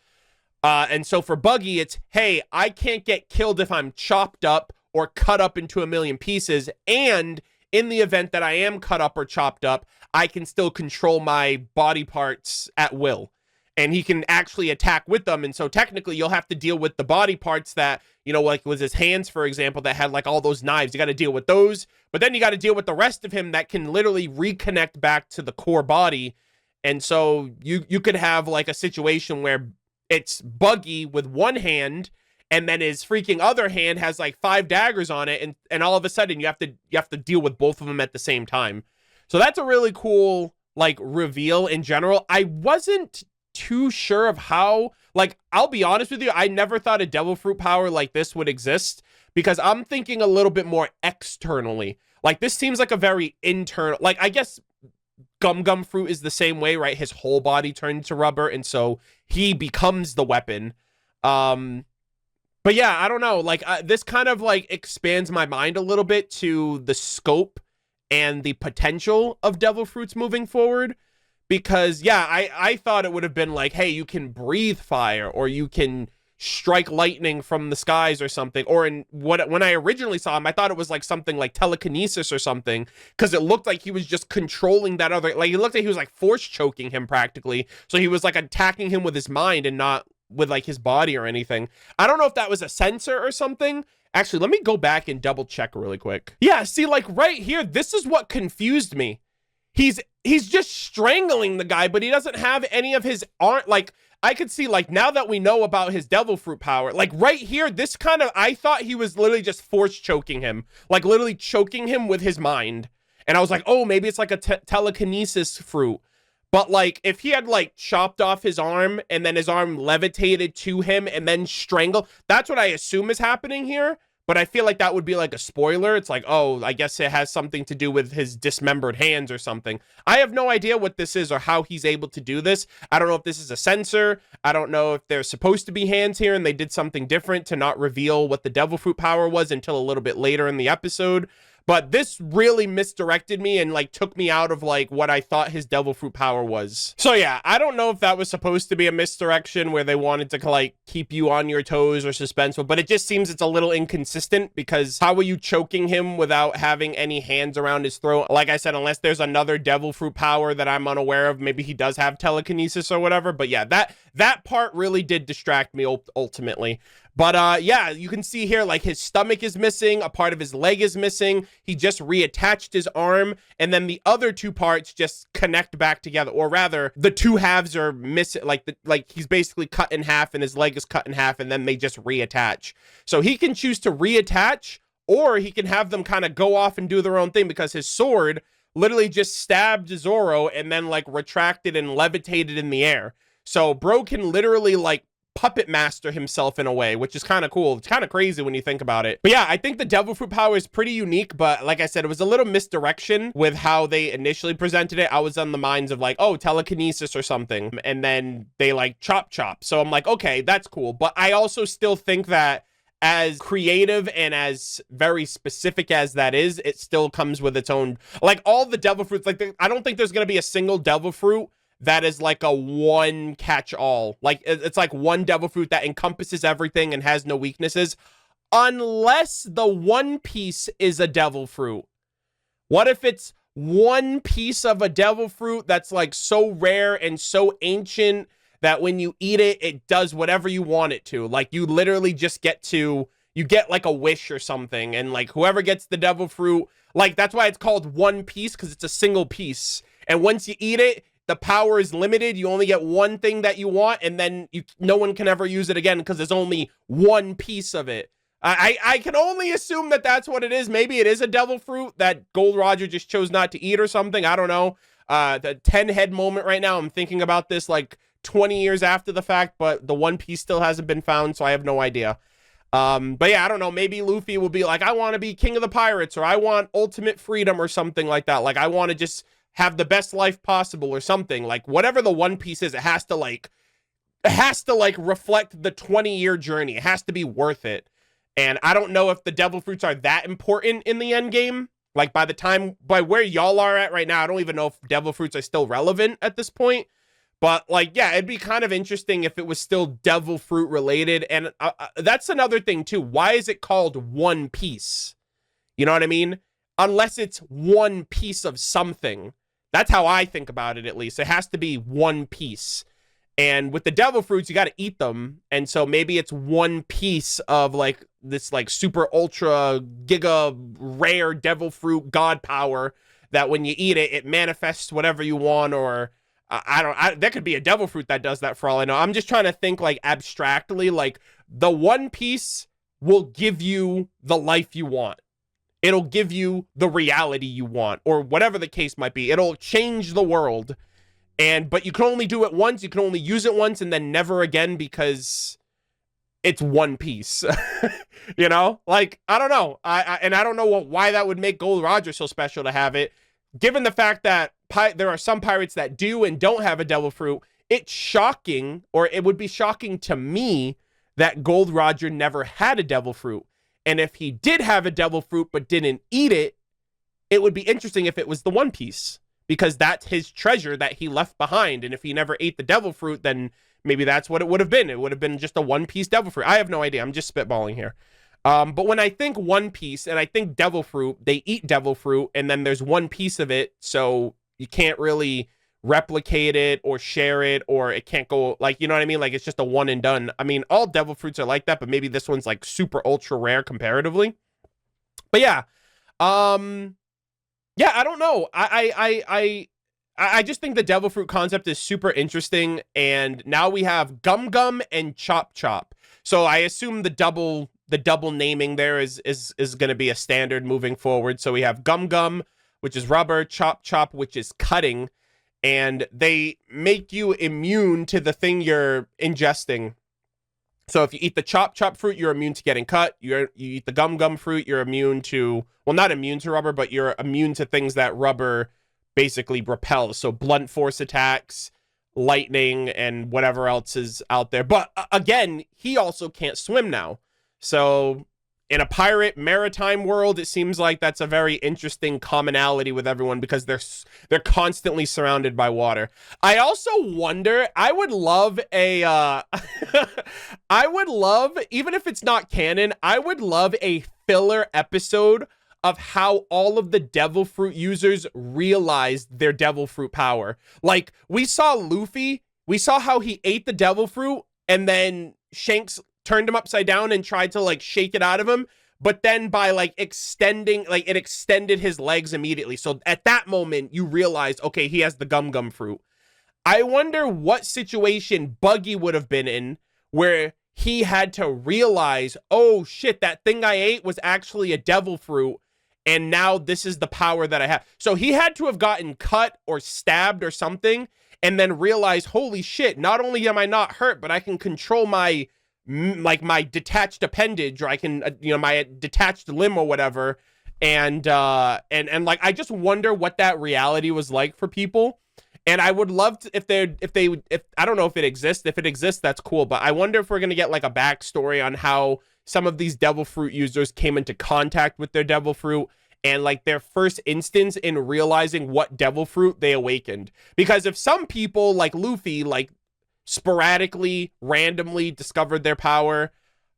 And so for Buggy, it's, hey, I can't get killed if I'm chopped up or cut up into a million pieces. And in the event that I am cut up or chopped up, I can still control my body parts at will. And he can actually attack with them. And so technically you'll have to deal with the body parts that, you know, like was his hands, for example, that had like all those knives. You got to deal with those. But then you got to deal with the rest of him that can literally reconnect back to the core body. And so you could have like a situation where it's Buggy with one hand, and then his freaking other hand has like 5 daggers on it, and all of a sudden you have to deal with both of them at the same time. So that's a really cool like reveal in general. I wasn't too sure of how, like, I'll be honest with you, I never thought a devil fruit power like this would exist, because I'm thinking a little bit more externally. Like, this seems like a very internal, like, I guess Gum Fruit is the same way, right? His whole body turned to rubber, and so he becomes the weapon. But yeah, I don't know. Like, this kind of like expands my mind a little bit to the scope and the potential of devil fruits moving forward. Because yeah, I thought it would have been like, hey, you can breathe fire, or you can strike lightning from the skies or something. Or when I originally saw him, I thought it was like something like telekinesis or something, because it looked like he was just controlling that other, like, it looked like he was like force choking him practically. So he was like attacking him with his mind and not with like his body or anything. I don't know if that was a sensor or something. Actually, let me go back and double check really quick. Yeah, see, like right here, this is what confused me. He's just strangling the guy, but he doesn't have any of his arm. Like, I could see, like, now that we know about his devil fruit power, like right here, this kind of, I thought he was literally just force choking him, like literally choking him with his mind. And I was like, oh, maybe it's like a telekinesis fruit. But like, if he had like chopped off his arm and then his arm levitated to him and then strangled, that's what I assume is happening here. But I feel like that would be like a spoiler. It's like, oh, I guess it has something to do with his dismembered hands or something. I have no idea what this is or how he's able to do this. I don't know if this is a sensor. I don't know if there's supposed to be hands here and they did something different to not reveal what the devil fruit power was until a little bit later in the episode. But this really misdirected me and like took me out of like what I thought his devil fruit power was. So yeah, I don't know if that was supposed to be a misdirection where they wanted to like keep you on your toes or suspenseful, but it just seems it's a little inconsistent, because how are you choking him without having any hands around his throat? Like I said, unless there's another devil fruit power that I'm unaware of, maybe he does have telekinesis or whatever. But yeah, that part really did distract me ultimately. But yeah, you can see here, like, his stomach is missing, a part of his leg is missing. He just reattached his arm, and then the other two parts just connect back together. Or rather, the two halves are missing, like he's basically cut in half and his leg is cut in half, and then they just reattach. So he can choose to reattach, or he can have them kind of go off and do their own thing, because his sword literally just stabbed Zoro and then like retracted and levitated in the air. So bro can literally like puppet master himself in a way, which is kind of cool. It's kind of crazy when you think about it. But yeah, I think the devil fruit power is pretty unique, but like I said, it was a little misdirection with how they initially presented it. I was on the minds of like, oh, telekinesis or something, and then they like chop. So I'm like, okay, that's cool. But I also still think that as creative and as very specific as that is, it still comes with its own, like all the devil fruits, like I don't think there's going to be a single devil fruit that is like a one catch all. Like it's like one devil fruit that encompasses everything and has no weaknesses, unless the One Piece is a devil fruit. What if it's one piece of a devil fruit that's like so rare and so ancient that when you eat it, it does whatever you want it to? Like you literally just you get like a wish or something, and like whoever gets the devil fruit, like that's why it's called One Piece, because it's a single piece. And once you eat it, the power is limited. You only get one thing that you want, and then no one can ever use it again because there's only one piece of it. I can only assume that that's what it is. Maybe it is a devil fruit that Gold Roger just chose not to eat or something. I don't know. The 10 head moment right now, I'm thinking about this like 20 years after the fact, but the One Piece still hasn't been found, so I have no idea. But yeah, I don't know. Maybe Luffy will be like, I want to be king of the pirates, or I want ultimate freedom or something like that. Like I want to just have the best life possible or something. Like whatever the One Piece is, it has to it has to like reflect the 20-year journey. It has to be worth it. And I don't know if the devil fruits are that important in the end game. Like by where y'all are at right now, I don't even know if devil fruits are still relevant at this point. But like, yeah, it'd be kind of interesting if it was still devil fruit related. And that's another thing too. Why is it called One Piece? You know what I mean? Unless it's one piece of something. That's how I think about it, at least. It has to be one piece. And with the devil fruits, you got to eat them. And so maybe it's one piece of like this like super ultra giga rare devil fruit god power that when you eat it, it manifests whatever you want. Or there could be a devil fruit that does that for all I know. I'm just trying to think like abstractly, like the one piece will give you the life you want. It'll give you the reality you want, or whatever the case might be. It'll change the world. But you can only do it once. You can only use it once and then never again because it's one piece. You know, like, I don't know. I don't know why that would make Gold Roger so special to have it. Given the fact that there are some pirates that do and don't have a devil fruit, it's shocking, or it would be shocking to me that Gold Roger never had a devil fruit. And if he did have a devil fruit but didn't eat it, it would be interesting if it was the One Piece. Because that's his treasure that he left behind. And if he never ate the devil fruit, then maybe that's what it would have been. It would have been just a one-piece devil fruit. I have no idea. I'm just spitballing here. But when I think One Piece and I think devil fruit, they eat devil fruit and then there's one piece of it. So you can't really replicate it or share it, or it can't go like, you know what I mean? Like it's just a one and done. I mean, all devil fruits are like that, but maybe this one's like super ultra rare comparatively. But yeah. Yeah, I don't know. I just think the devil fruit concept is super interesting, and now we have Gum Gum and Chop Chop. So I assume the double naming there is going to be a standard moving forward. So we have Gum Gum, which is rubber, Chop Chop, which is cutting, and they make you immune to the thing you're ingesting. So if you eat the Chop Chop fruit, you're immune to getting cut. You eat the Gum Gum fruit, you're immune to, well, not immune to rubber, but you're immune to things that rubber basically repels. So blunt force attacks, lightning, and whatever else is out there. But again, he also can't swim now. So in a pirate maritime world, it seems like that's a very interesting commonality with everyone because they're constantly surrounded by water. I also wonder, I would love a even if it's not canon, I would love a filler episode of how all of the devil fruit users realized their devil fruit power. Like we saw Luffy, we saw how he ate the devil fruit and then Shanks turned him upside down and tried to like shake it out of him, but then by like extending, like it extended his legs immediately. So at that moment you realized, okay, he has the Gum Gum fruit. I wonder what situation Buggy would have been in where he had to realize, oh shit, that thing I ate was actually a devil fruit, and now this is the power that I have. So he had to have gotten cut or stabbed or something and then realize, holy shit, not only am I not hurt, but I can control my detached appendage, or I can, my detached limb or whatever. And like, I just wonder what that reality was like for people. And I would love to, if I don't know if it exists. If it exists, that's cool. But I wonder if we're going to get like a backstory on how some of these devil fruit users came into contact with their devil fruit and like their first instance in realizing what devil fruit they awakened. Because if some people like Luffy, like sporadically, randomly discovered their power,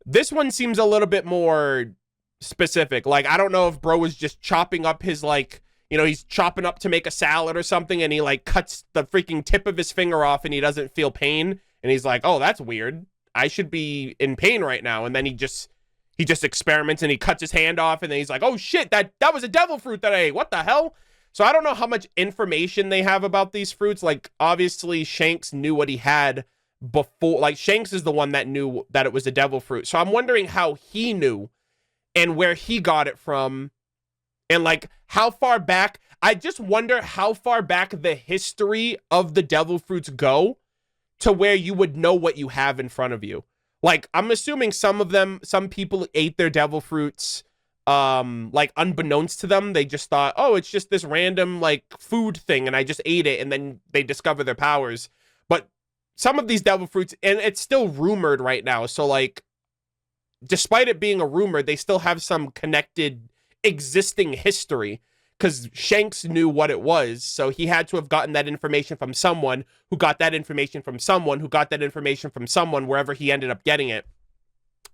this one seems a little bit more specific. Like, I don't know if bro was just chopping up his, like, he's chopping up to make a salad or something, and he like cuts the freaking tip of his finger off and he doesn't feel pain, and he's like, oh, that's weird, I should be in pain right now. And then he just experiments and he cuts his hand off, and then he's like, oh shit, that was a devil fruit that I ate, what the hell? So I don't know how much information they have about these fruits. Like, obviously, Shanks knew what he had before. Like, Shanks is the one that knew that it was a devil fruit. So I'm wondering how he knew and where he got it from. And, like, how far back. I just wonder how far back the history of the devil fruits go to where you would know what you have in front of you. Like, I'm assuming some people ate their devil fruits like unbeknownst to them. They just thought, oh, it's just this random like food thing and I just ate it, and then they discover their powers. But some of these devil fruits, and it's still rumored right now. So like, despite it being a rumor, they still have some connected existing history because Shanks knew what it was. So he had to have gotten that information from someone who got that information from someone who got that information from someone, wherever he ended up getting it.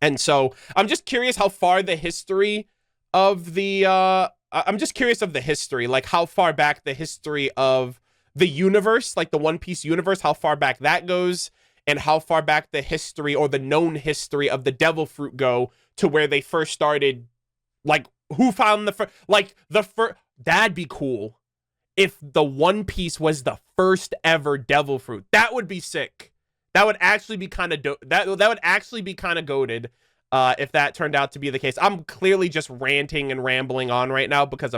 And so I'm just curious how far the history of the, I'm just curious of the history, like how far back the history of the universe, like the One Piece universe, how far back that goes, and how far back the history or the known history of the devil fruit go to where they first started, like who found the first, like the first. That'd be cool if the One Piece was the first ever devil fruit. That would be sick. That would actually be kind of that would actually be kind of goated if that turned out to be the case. I'm clearly just ranting and rambling on right now because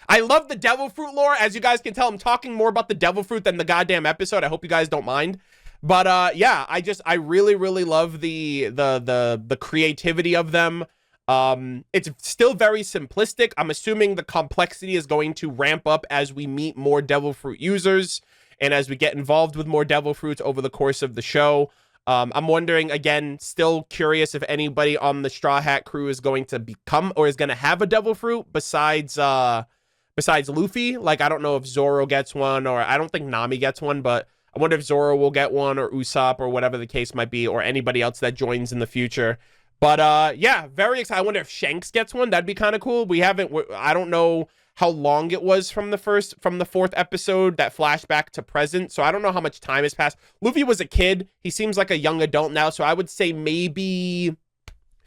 I love the devil fruit lore. As you guys can tell, I'm talking more about the devil fruit than the goddamn episode. I hope you guys don't mind. But yeah, I really love the creativity of them. It's still very simplistic. I'm assuming the complexity is going to ramp up as we meet more devil fruit users and as we get involved with more devil fruits over the course of the show. I'm wondering, again, still curious if anybody on the Straw Hat crew is going to become or is going to have a devil fruit besides Luffy. Like, I don't know if Zoro gets one, or I don't think Nami gets one, but I wonder if Zoro will get one, or Usopp, or whatever the case might be, or anybody else that joins in the future. But yeah, very excited. I wonder if Shanks gets one. That'd be kind of cool. I don't know how long it was from the fourth episode, that flashback to present. So I don't know how much time has passed. Luffy was a kid. He seems like a young adult now. So I would say maybe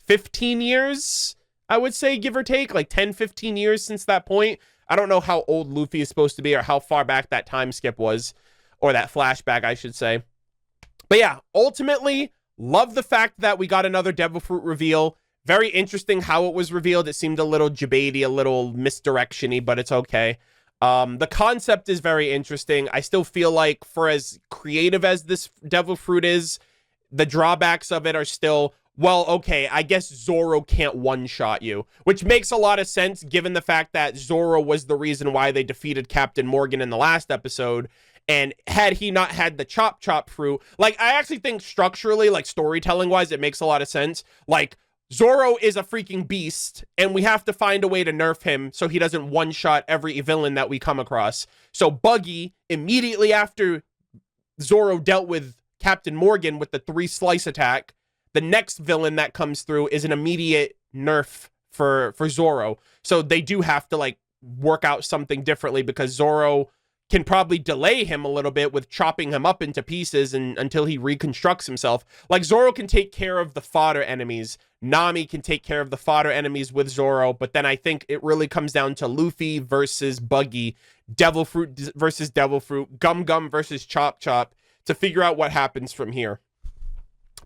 15 years, I would say, give or take, like 10, 15 years since that point. I don't know how old Luffy is supposed to be or how far back that time skip was, or that flashback, I should say. But yeah, ultimately, love the fact that we got another devil fruit reveal. Very interesting how it was revealed. It seemed a little jabady, a little misdirection-y, but it's okay. The concept is very interesting. I still feel like for as creative as this devil fruit is, the drawbacks of it are still, well, okay, I guess Zoro can't one-shot you, which makes a lot of sense given the fact that Zoro was the reason why they defeated Captain Morgan in the last episode. And had he not had the chop fruit, like, I actually think structurally, like storytelling wise, it makes a lot of sense. Like, Zoro is a freaking beast, and we have to find a way to nerf him so he doesn't one-shot every villain that we come across. So Buggy, immediately after Zoro dealt with Captain Morgan with the 3-slice attack, the next villain that comes through is an immediate nerf for Zoro. So they do have to, like, work out something differently, because Zoro can probably delay him a little bit with chopping him up into pieces until he reconstructs himself. Like, Zoro can take care of the fodder enemies. Nami can take care of the fodder enemies with Zoro, but then I think it really comes down to Luffy versus Buggy, Devil Fruit versus Devil Fruit, Gum Gum versus Chop Chop, to figure out what happens from here.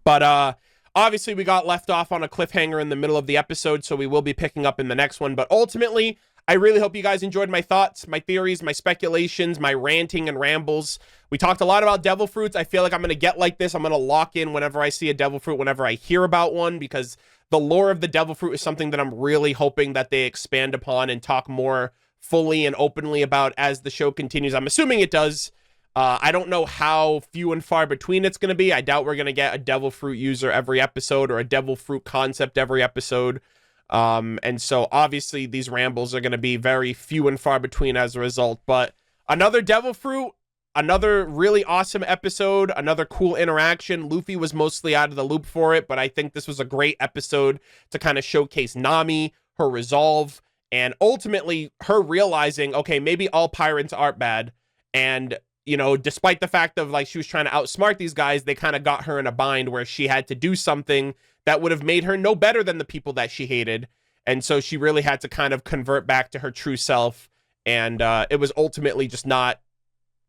But obviously we got left off on a cliffhanger in the middle of the episode, so we will be picking up in the next one. But ultimately, I really hope you guys enjoyed my thoughts, my theories, my speculations, my ranting and rambles. We talked a lot about devil fruits. I feel like I'm going to get like this. I'm going to lock in whenever I see a devil fruit, whenever I hear about one, because the lore of the devil fruit is something that I'm really hoping that they expand upon and talk more fully and openly about as the show continues. I'm assuming it does. I don't know how few and far between it's going to be. I doubt we're going to get a devil fruit user every episode or a devil fruit concept every episode. And so obviously these rambles are going to be very few and far between as a result, but another devil fruit, another really awesome episode, another cool interaction. Luffy was mostly out of the loop for it, but I think this was a great episode to kind of showcase Nami, her resolve, and ultimately her realizing, okay, maybe all pirates aren't bad. And, you know, despite the fact of, like, she was trying to outsmart these guys, they kind of got her in a bind where she had to do something that would have made her no better than the people that she hated. And so she really had to kind of convert back to her true self. And it was ultimately just not,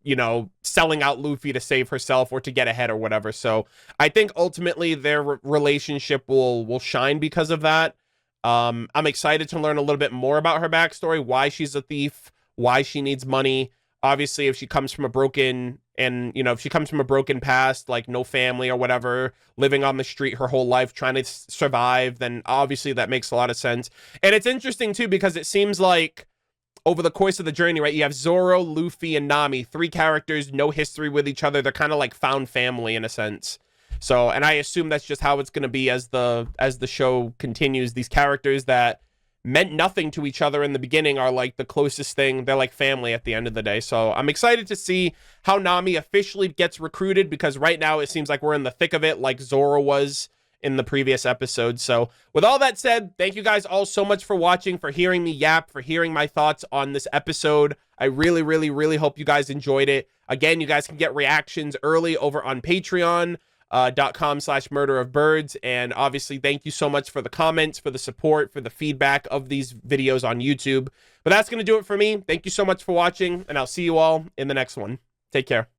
you know, selling out Luffy to save herself or to get ahead or whatever. So I think ultimately their relationship will shine because of that. I'm excited to learn a little bit more about her backstory, why she's a thief, why she needs money. Obviously, if she comes from a broken past, like no family or whatever, living on the street her whole life, trying to survive, then obviously that makes a lot of sense. And it's interesting too, because it seems like over the course of the journey, right, you have Zoro, Luffy, and Nami, 3 characters, no history with each other. They're kind of like found family in a sense. So, and I assume that's just how it's going to be as the show continues. These characters that meant nothing to each other in the beginning are like the closest thing. They're like family at the end of the day. So I'm excited to see how Nami officially gets recruited, because right now it seems like we're in the thick of it, like Zoro was in the previous episode. So with all that said, thank you guys all so much for watching, for hearing me yap, for hearing my thoughts on this episode. I really, really, really hope you guys enjoyed it. Again, you guys can get reactions early over on patreon.com/murderofbirds. And obviously, thank you so much for the comments, for the support, for the feedback of these videos on YouTube. But that's going to do it for me. Thank you so much for watching, and I'll see you all in the next one. Take care.